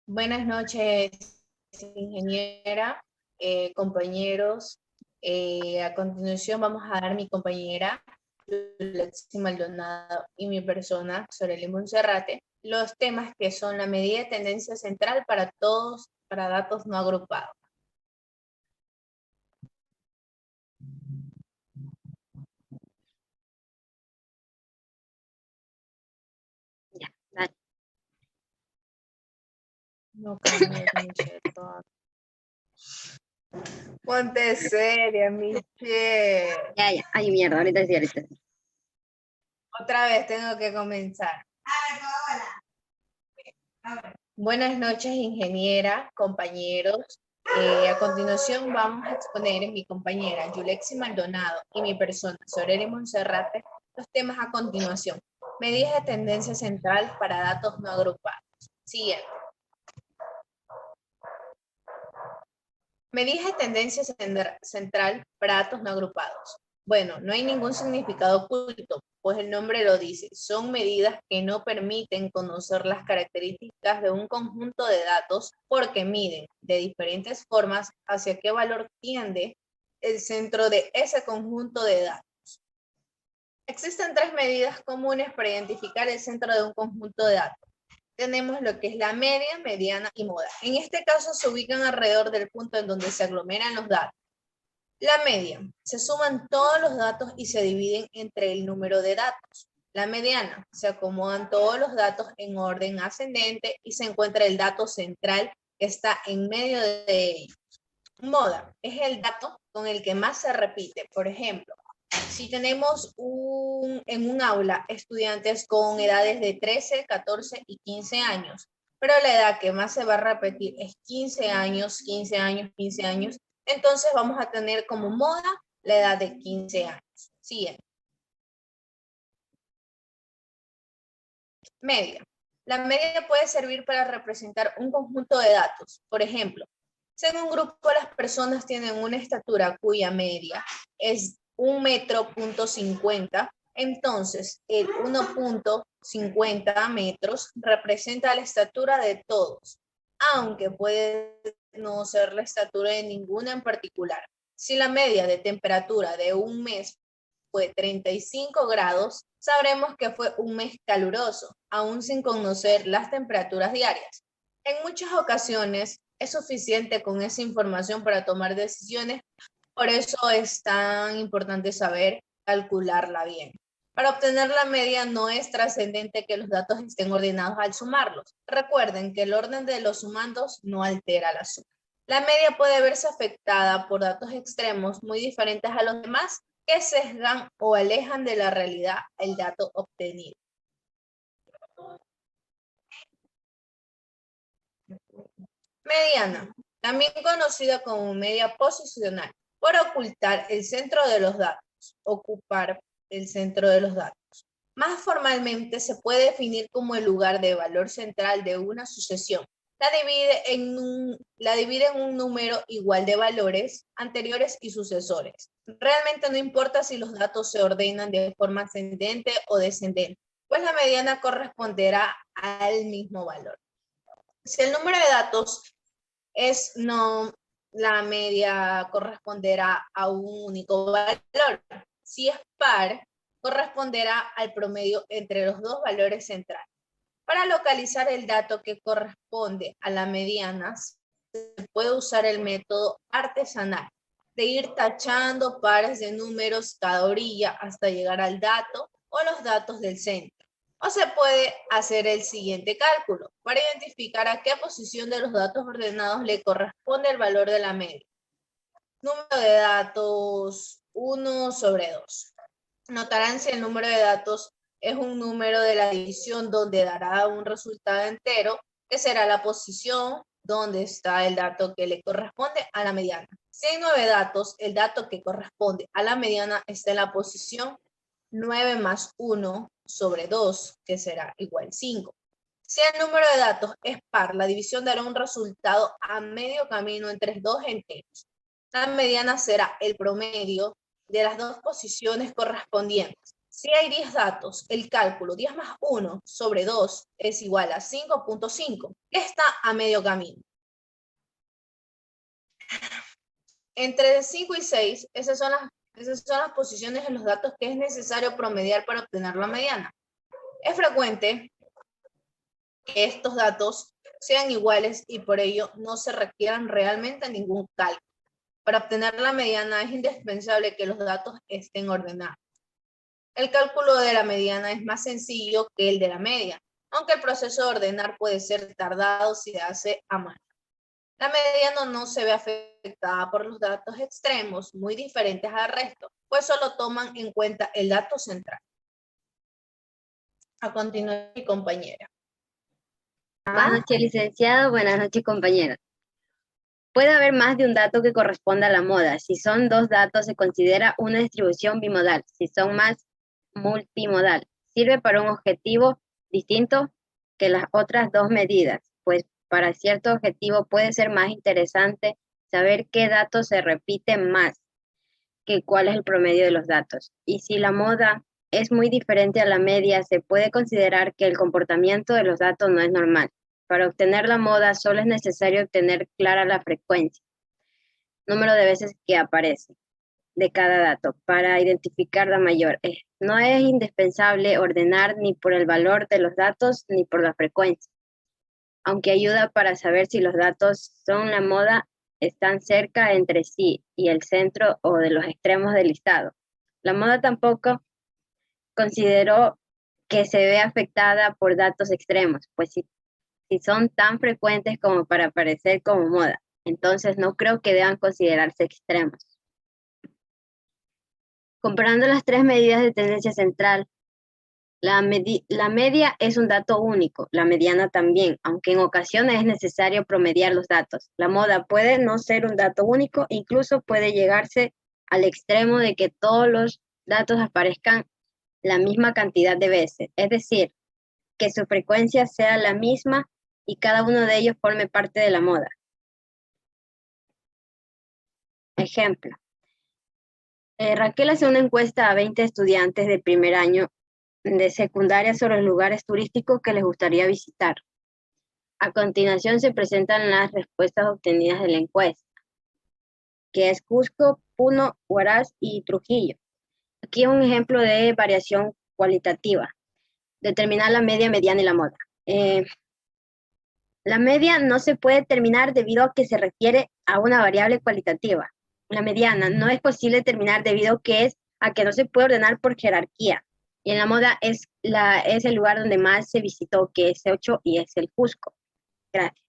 Buenas noches, ingeniera, compañeros. A continuación vamos a dar mi compañera, Lexi Maldonado, y mi persona, Soreli Monserrate, los temas que son la medida de tendencia central para todos, para datos no agrupados. Ya, dale. No cambies, Michelle. Ponte seria, Michelle. Ya. Ay, mierda, ahorita sí. Otra vez tengo que comenzar. Buenas noches, ingeniera, compañeros. A continuación vamos a exponer mi compañera Yulexi Maldonado y mi persona, Soreli Monserrate, los temas a continuación. Medidas de tendencia central para datos no agrupados. Siguiente. Medidas de tendencia central para datos no agrupados. Bueno, no hay ningún significado oculto, pues el nombre lo dice. Son medidas que no permiten conocer las características de un conjunto de datos porque miden de diferentes formas hacia qué valor tiende el centro de ese conjunto de datos. Existen tres medidas comunes para identificar el centro de un conjunto de datos. Tenemos lo que es la media, mediana y moda. En este caso se ubican alrededor del punto en donde se aglomeran los datos. La media, se suman todos los datos y se dividen entre el número de datos. La mediana, se acomodan todos los datos en orden ascendente y se encuentra el dato central que está en medio de ellos. Moda, es el dato con el que más se repite. Por ejemplo, si tenemos en un aula estudiantes con edades de 13, 14 y 15 años, pero la edad que más se va a repetir es 15 años, 15 años, 15 años, entonces vamos a tener como moda la edad de 15 años. Siguiente. Media. La media puede servir para representar un conjunto de datos. Por ejemplo, si en un grupo las personas tienen una estatura cuya media es 1,50 m, entonces el 1,50 metros representa la estatura de todos, aunque puede no ser la estatura de ninguna en particular. Si la media de temperatura de un mes fue 35 grados, sabremos que fue un mes caluroso, aún sin conocer las temperaturas diarias. En muchas ocasiones es suficiente con esa información para tomar decisiones, por eso es tan importante saber calcularla bien. Para obtener la media no es trascendente que los datos estén ordenados al sumarlos. Recuerden que el orden de los sumandos no altera la suma. La media puede verse afectada por datos extremos muy diferentes a los demás que sesgan o alejan de la realidad el dato obtenido. Mediana, también conocida como media posicional, por ocultar el centro de los datos, ocupar el centro de los datos. Más formalmente se puede definir como el lugar de valor central de una sucesión. La divide en un número igual de valores anteriores y sucesores. Realmente no importa si los datos se ordenan de forma ascendente o descendente, pues la mediana corresponderá al mismo valor. Si el número de datos es no, la media corresponderá a un único valor. Si es par, corresponderá al promedio entre los dos valores centrales. Para localizar el dato que corresponde a la mediana, se puede usar el método artesanal de ir tachando pares de números cada orilla hasta llegar al dato o los datos del centro. O se puede hacer el siguiente cálculo para identificar a qué posición de los datos ordenados le corresponde el valor de la media. Número de datos 1/2. Notarán si el número de datos es un número de la división donde dará un resultado entero, que será la posición donde está el dato que le corresponde a la mediana. Si hay 9 datos, el dato que corresponde a la mediana está en la posición 9 más 1/2, que será igual 5. Si el número de datos es par, la división dará un resultado a medio camino entre dos enteros. La mediana será el promedio de las dos posiciones correspondientes. Si hay 10 datos, el cálculo 10 más 1 sobre 2 es igual a 5.5, que está a medio camino. Entre 5 y 6, esas son las posiciones de los datos que es necesario promediar para obtener la mediana. Es frecuente que estos datos sean iguales y por ello no se requieran realmente ningún cálculo. Para obtener la mediana es indispensable que los datos estén ordenados. El cálculo de la mediana es más sencillo que el de la media, aunque el proceso de ordenar puede ser tardado si se hace a mano. La mediana no se ve afectada por los datos extremos muy diferentes al resto, pues solo toman en cuenta el dato central. A continuación, mi compañera. Buenas noches, licenciado. Buenas noches, compañeros. Puede haber más de un dato que corresponda a la moda. Si son 2 datos, se considera una distribución bimodal. Si son más, multimodal. Sirve para un objetivo distinto que las otras 2 medidas, pues para cierto objetivo puede ser más interesante saber qué datos se repiten más que cuál es el promedio de los datos. Y si la moda es muy diferente a la media, se puede considerar que el comportamiento de los datos no es normal. Para obtener la moda solo es necesario tener clara la frecuencia, número de veces que aparece de cada dato para identificar la mayor. No es indispensable ordenar ni por el valor de los datos ni por la frecuencia, aunque ayuda para saber si los datos son la moda, están cerca entre sí y el centro o de los extremos del listado. La moda tampoco consideró que se ve afectada por datos extremos, pues si son tan frecuentes como para aparecer como moda, entonces no creo que deban considerarse extremos. Comparando las 3 medidas de tendencia central, la media es un dato único, la mediana también, aunque en ocasiones es necesario promediar los datos. La moda puede no ser un dato único, incluso puede llegarse al extremo de que todos los datos aparezcan la misma cantidad de veces, es decir, que su frecuencia sea la misma y cada uno de ellos forme parte de la moda. Ejemplo. Raquel hace una encuesta a 20 estudiantes de primer año de secundaria sobre los lugares turísticos que les gustaría visitar. A continuación se presentan las respuestas obtenidas de la encuesta, que es Cusco, Puno, Huaraz y Trujillo. Aquí es un ejemplo de variación cualitativa. Determinar la media, mediana y la moda. La media no se puede determinar debido a que se refiere a una variable cualitativa. La mediana no es posible determinar debido a que no se puede ordenar por jerarquía. Y en la moda es el lugar donde más se visitó, que es 8 y es el Cusco. Gracias.